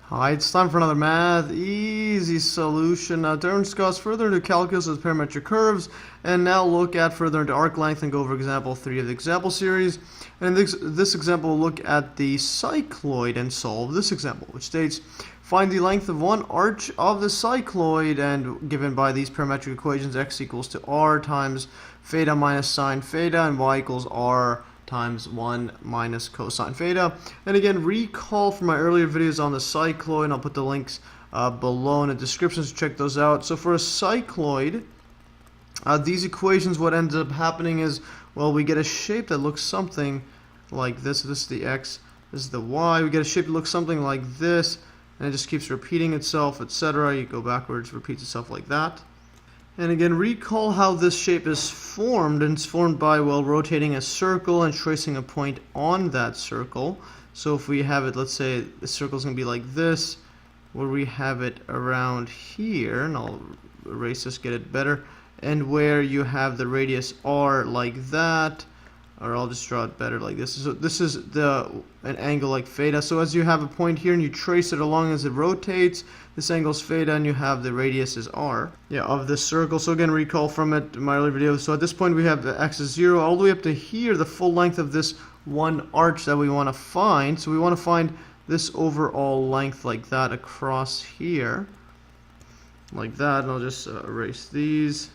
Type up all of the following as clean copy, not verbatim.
Hi, it's time for another math easy solution. Now, to discuss further into calculus with parametric curves, and now look at further into arc length and go over example 3 of the example series. And in this example, we'll look at the cycloid and solve this example, which states, find the length of one arch of the cycloid, and given by these parametric equations, x equals to r times theta minus sine theta, and y equals r times 1 minus cosine theta. And again, recall from my earlier videos on the cycloid, and I'll put the links below in the description to check those out. So for a cycloid, these equations, what ends up happening is, well, we get a shape that looks something like this. This is the x, this is the y. We get a shape that looks something like this, and it just keeps repeating itself, etc. You go backwards, repeats itself like that. And again, recall how this shape is formed, and it's formed by, well, rotating a circle and tracing a point on that circle. So if we have it, let's say the circle is going to be like this, where we have it around here, and I'll erase this, get it better, and where you have the radius r like that, or I'll just draw it better like this. So this is an angle like theta. So as you have a point here and you trace it along as it rotates, this angle's theta, and you have the radius is r, of this circle. So again, recall from it in my earlier video. So at this point we have the x is 0 all the way up to here, the full length of this one arch that we want to find. So we want to find this overall length like that across here, like that. And I'll just erase these.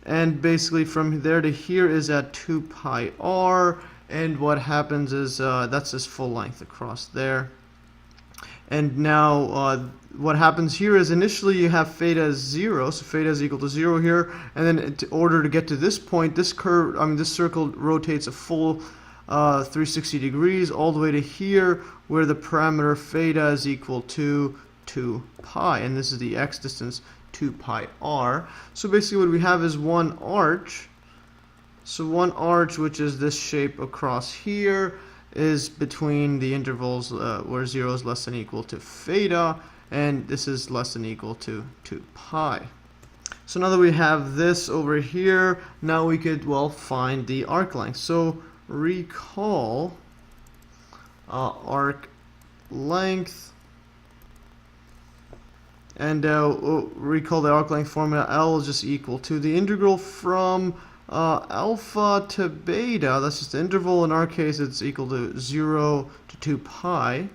And basically from there to here is at 2 pi r, and what happens is that's this full length across there. And now what happens here is initially you have theta as 0, so theta is equal to 0 here, and then in order to get to this point, this circle rotates a full 360 degrees all the way to here, where the parameter theta is equal to 2 pi, and this is the x distance, 2 pi r. So basically what we have is one arch. So one arch, which is this shape across here, is between the intervals where 0 is less than or equal to theta, and this is less than or equal to 2 pi. So now that we have this over here, now we could, well, find the arc length. So recall arc length. And recall the arc length formula. L is just equal to the integral from alpha to beta. That's just the interval. In our case, it's equal to 0 to 2 pi.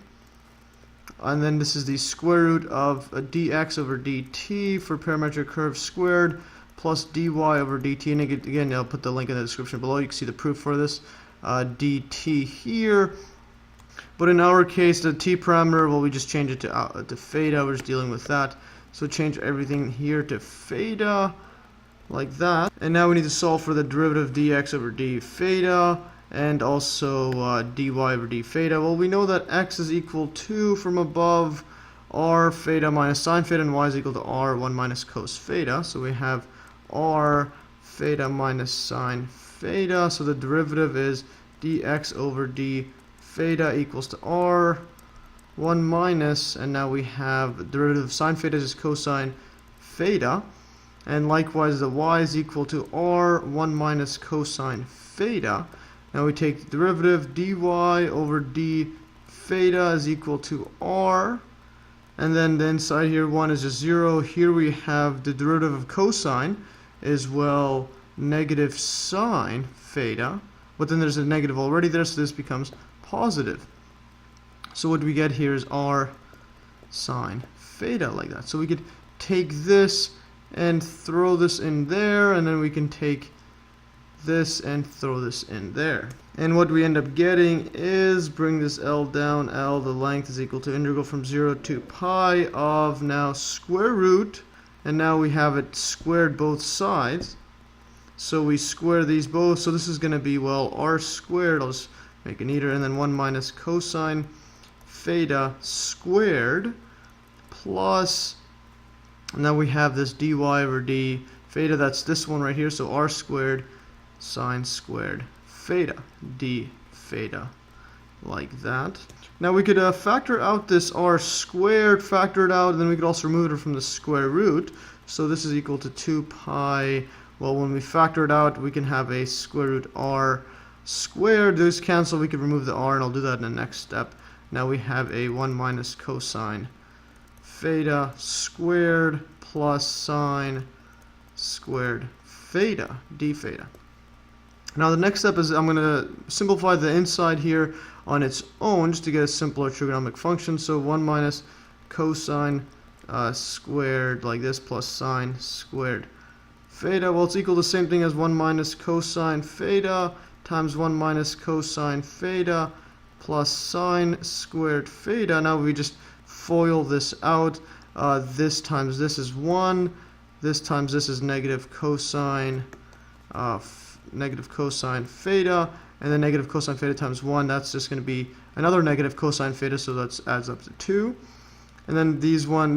And then this is the square root of dx over dt for parametric curve squared, plus dy over dt. And again, I'll put the link in the description below. You can see the proof for this. Dt here. But in our case, the t parameter, well, we just change it to theta. We're just dealing with that. So change everything here to theta, like that. And now we need to solve for the derivative dx over d theta, and also dy over d theta. Well, we know that x is equal to, from above, r theta minus sine theta, and y is equal to r 1 minus cos theta. So we have r theta minus sine theta. So the derivative is dx over d theta equals to r 1 minus, and now we have the derivative of sine theta is cosine theta, and likewise the y is equal to r 1 minus cosine theta. Now we take the derivative, dy over d theta is equal to r, and then the inside here 1 is just 0. Here we have the derivative of cosine is, well, negative sine theta, but then there's a negative already there, so this becomes positive. So what we get here is r sine theta, like that. So we could take this and throw this in there, and then we can take this and throw this in there. And what we end up getting is, bring this L down, L, the length is equal to integral from 0 to pi of now square root, and now we have it squared both sides. So we square these both, so this is going to be, well, r squared, I'll just make an eater, and then 1 minus cosine theta squared, plus, now we have this dy over d theta, that's this one right here, so r squared sine squared theta, d theta, like that. Now we could factor out this r squared, factor it out, and then we could also remove it from the square root. So this is equal to 2 pi, well, when we factor it out, we can have a square root r squared. Those cancel, we could remove the r, and I'll do that in the next step. Now we have a 1 minus cosine theta squared plus sine squared theta d theta. Now the next step is I'm going to simplify the inside here on its own just to get a simpler trigonometric function. So 1 minus cosine squared like this plus sine squared theta. Well, it's equal to the same thing as 1 minus cosine theta times 1 minus cosine theta plus sine squared theta. Now we just FOIL this out. This times this is 1. This times this is negative cosine theta, and then negative cosine theta times 1, that's just going to be another negative cosine theta, so that adds up to 2. And then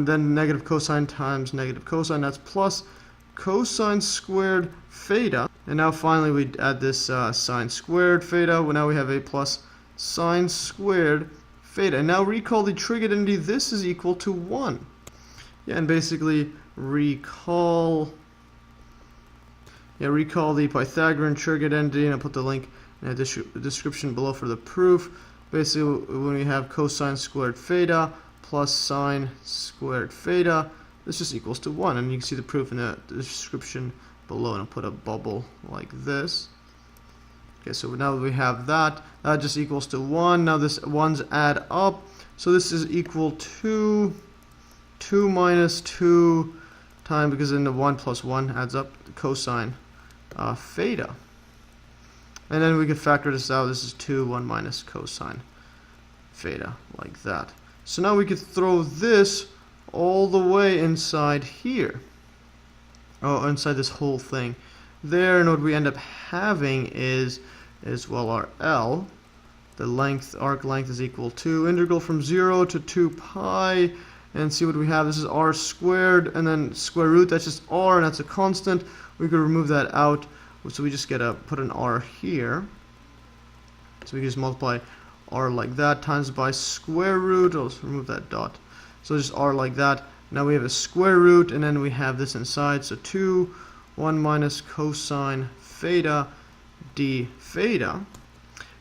then negative cosine times negative cosine, that's plus cosine squared theta. And now finally we add this sine squared theta. Well, now we have a plus sine squared theta. And now recall the trig identity, this is equal to 1. Yeah, and basically recall the Pythagorean trig identity, and I'll put the link in the description below for the proof. Basically, when we have cosine squared theta plus sine squared theta, this just equals to 1. And you can see the proof in the description below, and I'll put a bubble like this. Okay, so now that we have that, that just equals to 1. Now this 1's add up, so this is equal to 2 minus 2 times, because then the 1 plus 1 adds up, the cosine theta. And then we can factor this out. This is 2, 1 minus cosine theta, like that. So now we could throw this all the way inside here. Oh, inside this whole thing. There, and what we end up having is well, our L, the length, arc length is equal to integral from 0 to 2 pi, and see what we have. This is r squared, and then square root, that's just r, and that's a constant. We could remove that out, so we just put an r here. So we can just multiply r like that times by square root. I'll just remove that dot. So just r like that. Now we have a square root, and then we have this inside. So 2, 1 minus cosine theta d theta.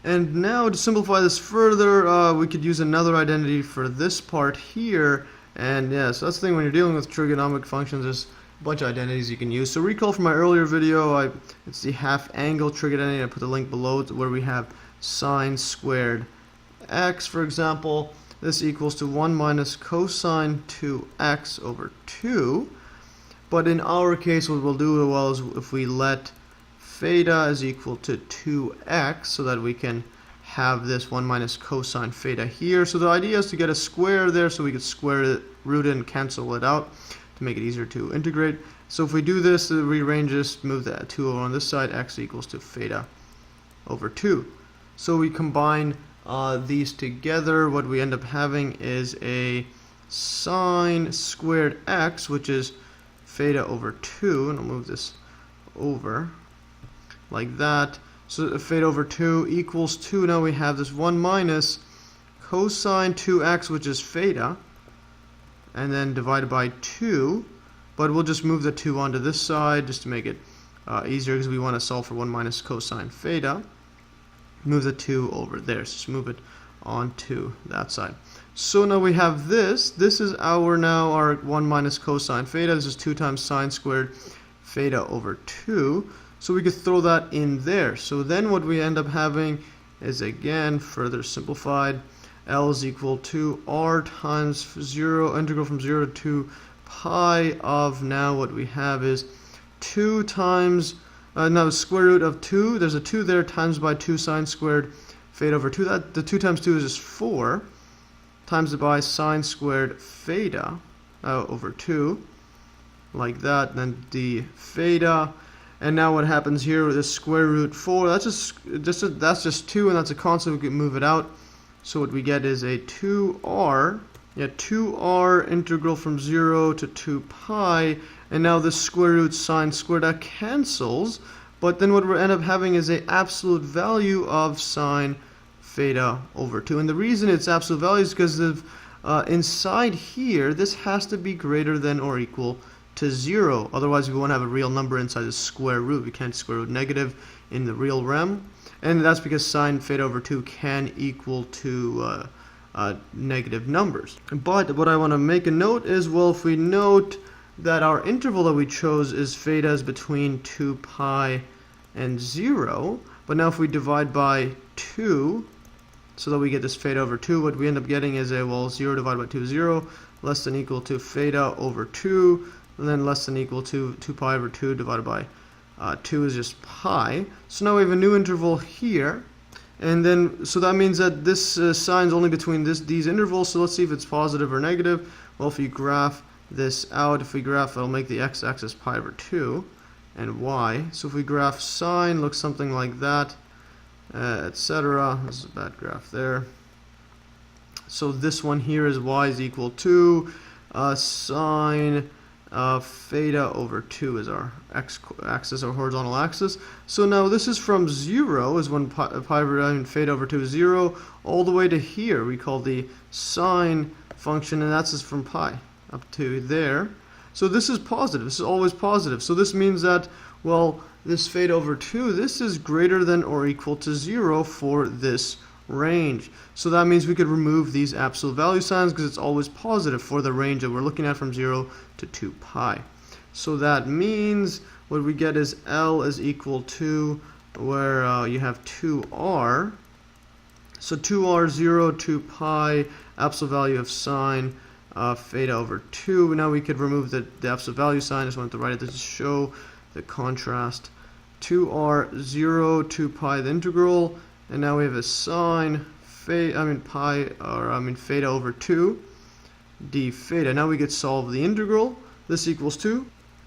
And now to simplify this further, we could use another identity for this part here. And yeah, so that's the thing when you're dealing with trigonometric functions, there's a bunch of identities you can use. So recall from my earlier video, it's the half angle trig identity. I put the link below where we have sine squared x, for example. This equals to 1 minus cosine 2x over 2. But in our case, what we'll do well is if we let theta is equal to 2x, so that we can have this 1 minus cosine theta here. So the idea is to get a square there, so we could square it, root it, and cancel it out to make it easier to integrate. So if we do this, rearrange this, move that 2 over on this side, x equals to theta over 2. So we combine these together. What we end up having is a sine squared x, which is theta over 2, and I'll move this over like that. So theta over 2 equals 2. Now we have this 1 minus cosine 2x, which is theta, and then divided by 2. But we'll just move the 2 onto this side just to make it easier, because we want to solve for 1 minus cosine theta. Move the 2 over there. So just move it onto that side. So now we have this. This is our 1 minus cosine theta. This is 2 times sine squared theta over 2. So we could throw that in there. So then what we end up having is, again, further simplified. L is equal to r times 0, integral from 0 to 2 pi of, now what we have is 2 times, now square root of 2, there's a 2 there, times by 2 sine squared theta over 2. That, the 2 times 2 is just 4, times it by sine squared theta over 2, like that, and then d theta. And now what happens here with this square root 4, that's just 2, and that's a constant. We can move it out. So what we get is a 2r, 2r integral from 0 to 2 pi, and now this square root sine squared, that cancels, but then what we end up having is a absolute value of sine theta over 2. And the reason it's absolute value is because of inside here, this has to be greater than or equal to 0. Otherwise, we won't have a real number inside the square root. We can't square root negative in the real realm. And that's because sine theta over 2 can equal to negative numbers. But what I want to make a note is, well, if we note that our interval that we chose is theta is between 2 pi and 0, but now if we divide by 2, so that we get this theta over 2, what we end up getting is a, well, 0 divided by 2 is 0, less than equal to theta over 2, and then less than equal to 2 pi over 2 divided by 2 is just pi. So now we have a new interval here, and then, so that means that this sign is only between these intervals, so let's see if it's positive or negative. Well, if you graph this out, if we graph, it'll make the x-axis pi over 2, and y. So if we graph sine, looks something like that, etc. This is a bad graph there. So this one here is y is equal to sine theta over 2 is our x-axis, our horizontal axis. So now this is from 0, is when theta over 2 is 0, all the way to here. We call the sine function, and that's just from pi up to there. So this is positive. This is always positive. So this means that, well, this theta over 2, this is greater than or equal to 0 for this range. So that means we could remove these absolute value signs because it's always positive for the range that we're looking at from 0 to 2 pi. So that means what we get is L is equal to, where you have 2r. So 2r, 0, 2 pi, absolute value of sine theta over 2. Now we could remove the absolute value sign. I just wanted to write it to show the contrast. 2r, 0, 2 pi, the integral, and now we have a sine theta over 2 d theta. Now we could solve the integral. This equals 2.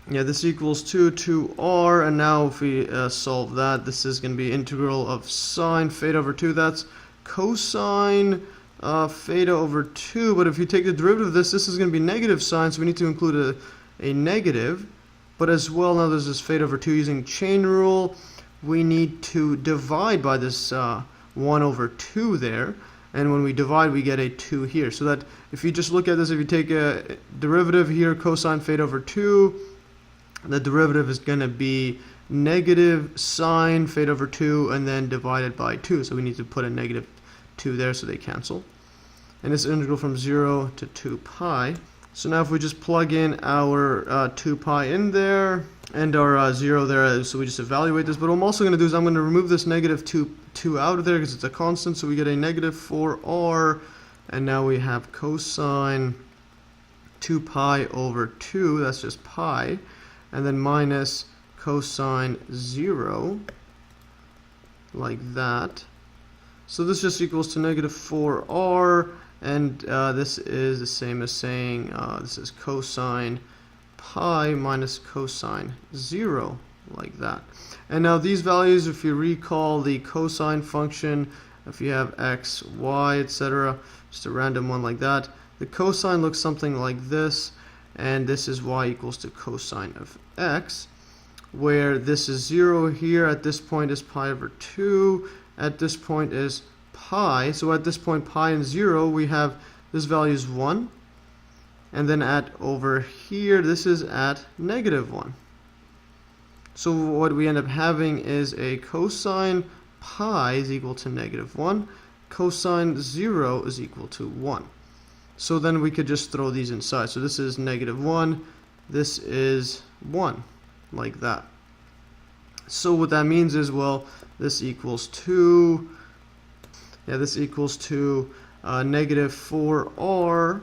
Yeah, this equals 2r, and now if we solve that, this is going to be integral of sine theta over 2. That's cosine theta over 2, but if you take the derivative of this, this is going to be negative sine, so we need to include a negative. But as well, now there's this theta over 2 using chain rule. We need to divide by this 1 over 2 there, and when we divide we get a 2 here. So that if you just look at this, if you take a derivative here, cosine theta over 2, the derivative is going to be negative sine theta over 2 and then divided by 2. So we need to put a negative 2 there so they cancel. And this integral from 0 to 2 pi. So now if we just plug in our 2 pi in there and our 0 there, so we just evaluate this. But what I'm also going to do is I'm going to remove this negative 2 out of there because it's a constant. So we get a negative 4r, and now we have cosine 2 pi over 2, that's just pi, and then minus cosine 0, like that. So this just equals to negative 4r, and this is the same as saying this is cosine pi minus cosine 0, like that. And now these values, if you recall the cosine function, if you have x, y, etc., just a random one like that, the cosine looks something like this, and this is y equals to cosine of x, where this is 0 here, at this point is pi over 2, at this point is pi. So at this point pi and 0, we have this value is 1, and then at over here this is at negative 1. So what we end up having is a cosine pi is equal to negative 1, cosine 0 is equal to 1. So then we could just throw these inside. So this is negative 1, this is 1, like that. So what that means is, well, this equals to, this equals to negative 4r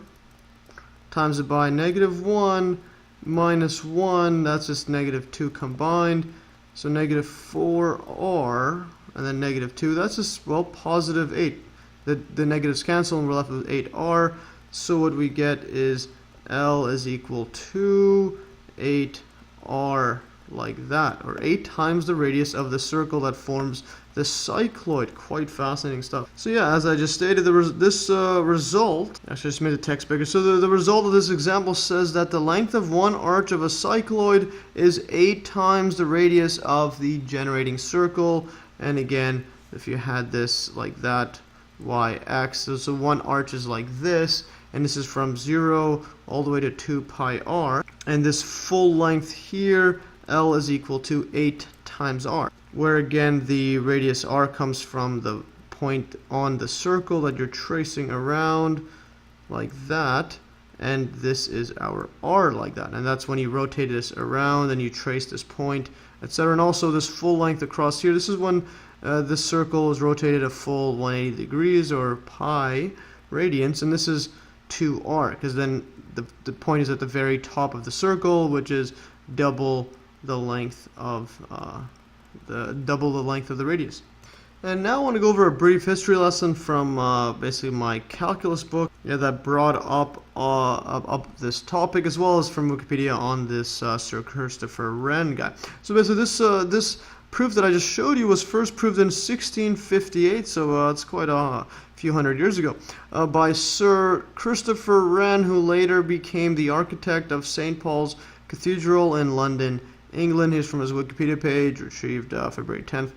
times it by negative 1 minus 1, that's just negative 2 combined. So negative 4r and then negative 2, that's just, well, positive 8. The negatives cancel and we're left with 8r. So what we get is L is equal to 8r, like that, or 8 times the radius of the circle that forms the cycloid. Quite fascinating stuff. So yeah, as I just stated, this result, actually I just made the text bigger. So the result of this example says that the length of one arch of a cycloid is 8 times the radius of the generating circle. And again, if you had this like that, yx, so one arch is like this, and this is from 0 all the way to 2 pi r, and this full length here, L is equal to 8 times r, where again the radius r comes from the point on the circle that you're tracing around like that, and this is our R like that, and that's when you rotate this around and you trace this point, etc. And also this full length across here, this is when this circle is rotated a full 180 degrees or pi radians, and this is 2r, because then the point is at the very top of the circle, which is double the length of the radius. And now I want to go over a brief history lesson from basically my calculus book, that brought up this topic, as well as from Wikipedia on this Sir Christopher Wren guy. So basically this proof that I just showed you was first proved in 1658, so it's quite a few hundred years ago, by Sir Christopher Wren, who later became the architect of St. Paul's Cathedral in London, England. Here's from his Wikipedia page, retrieved February 10th.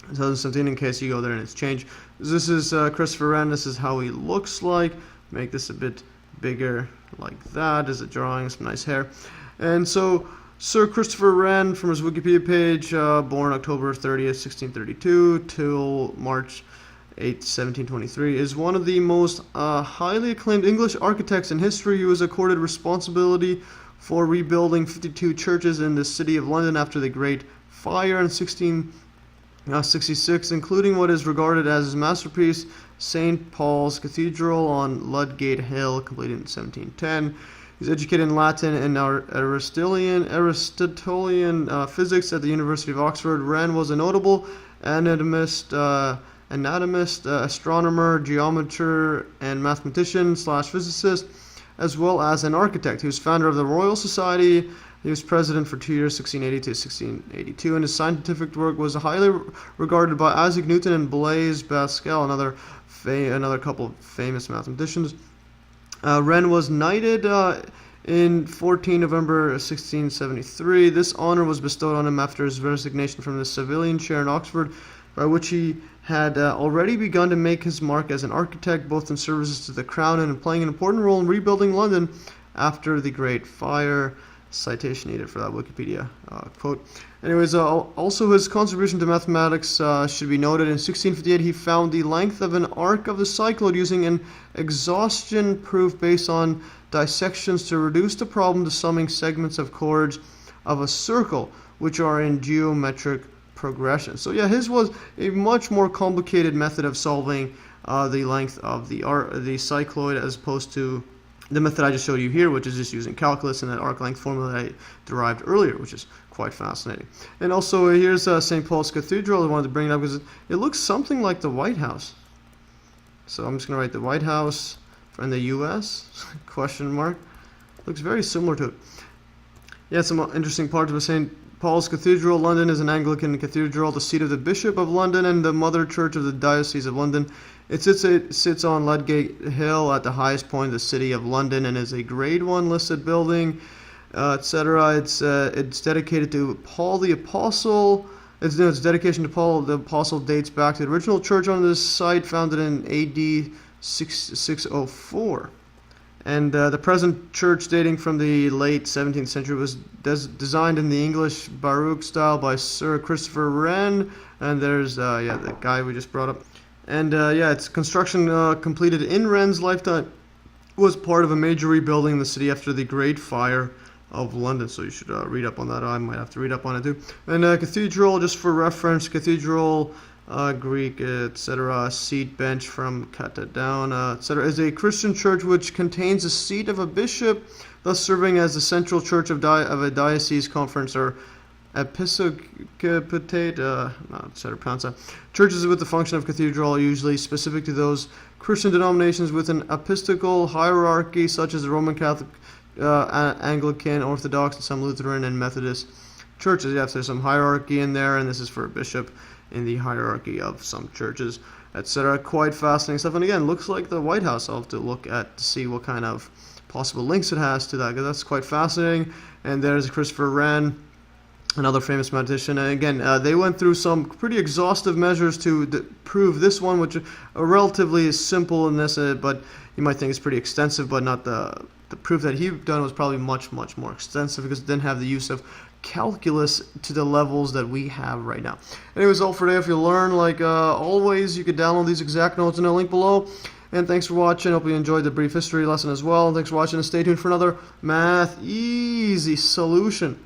2017, in case you go there and it's changed. This is Christopher Wren. This is how he looks like. Make this a bit bigger like that as a drawing, some nice hair. And so Sir Christopher Wren, from his Wikipedia page, born October 30th, 1632 till March 8th, 1723, is one of the most highly acclaimed English architects in history. He was accorded responsibility for rebuilding 52 churches in the city of London after the Great Fire in 1666, including what is regarded as his masterpiece, St. Paul's Cathedral on Ludgate Hill, completed in 1710. He's educated in Latin and Aristotelian physics at the University of Oxford. Wren was a notable anatomist, astronomer, geometer, and mathematician/physicist, as well as an architect. He was founder of the Royal Society. He was president for 2 years, 1680 to 1682, and his scientific work was highly regarded by Isaac Newton and Blaise Pascal, another couple of famous mathematicians. Wren was knighted in 14 November 1673. This honor was bestowed on him after his resignation from the Savilian chair in Oxford, by which he had already begun to make his mark as an architect, both in services to the crown and in playing an important role in rebuilding London after the Great Fire. Citation needed for that Wikipedia quote. Anyways, also his contribution to mathematics should be noted. In 1658, he found the length of an arc of the Cycloid using an exhaustion proof based on dissections to reduce the problem to summing segments of chords of a circle, which are in geometric progression. So yeah, his was a much more complicated method of solving the length of the Cycloid, as opposed to the method I just showed you here, which is just using calculus and that arc length formula that I derived earlier, which is quite fascinating. And also here's St. Paul's Cathedral. I wanted to bring it up because it looks something like the White House. So I'm just going to write the White House in the U.S. question mark. Looks very similar to it. Yeah, some interesting parts of St. Paul's Cathedral. London is an Anglican cathedral, the seat of the Bishop of London and the mother church of the Diocese of London. It sits on Ludgate Hill at the highest point of the city of London and is a Grade 1 listed building, etc. It's dedicated to Paul the Apostle. Its dedication to Paul the Apostle dates back to the original church on this site, founded in AD 604. And the present church, dating from the late 17th century, was designed in the English Baroque style by Sir Christopher Wren. And there's the guy we just brought up. And its construction completed in Wren's lifetime was part of a major rebuilding in the city after the Great Fire of London. So you should read up on that. I might have to read up on it too. And cathedral, just for reference, cathedral, Greek, etc., seat, bench, from kata down, etc., is a Christian church which contains a seat of a bishop, thus serving as the central church of a diocese, conference, or episcopate, not sure to pronounce that. Churches with the function of cathedral are usually specific to those Christian denominations with an episcopal hierarchy, such as the Roman Catholic, Anglican, Orthodox, and some Lutheran and Methodist churches. Yes, there's some hierarchy in there, and this is for a bishop in the hierarchy of some churches, etc. Quite fascinating stuff. And again, looks like the White House. I'll have to look at to see what kind of possible links it has to that, because that's quite fascinating. And there's Christopher Wren, another famous mathematician. And again, they went through some pretty exhaustive measures to prove this one, which are relatively simple in this, but you might think it's pretty extensive, but not the proof that he done was probably much more extensive, because it didn't have the use of calculus to the levels that we have right now. Anyways, all for today. If you learn, like always, you could download these exact notes in the link below. And thanks for watching. Hope you enjoyed the brief history lesson as well. Thanks for watching, and stay tuned for another Math Easy solution.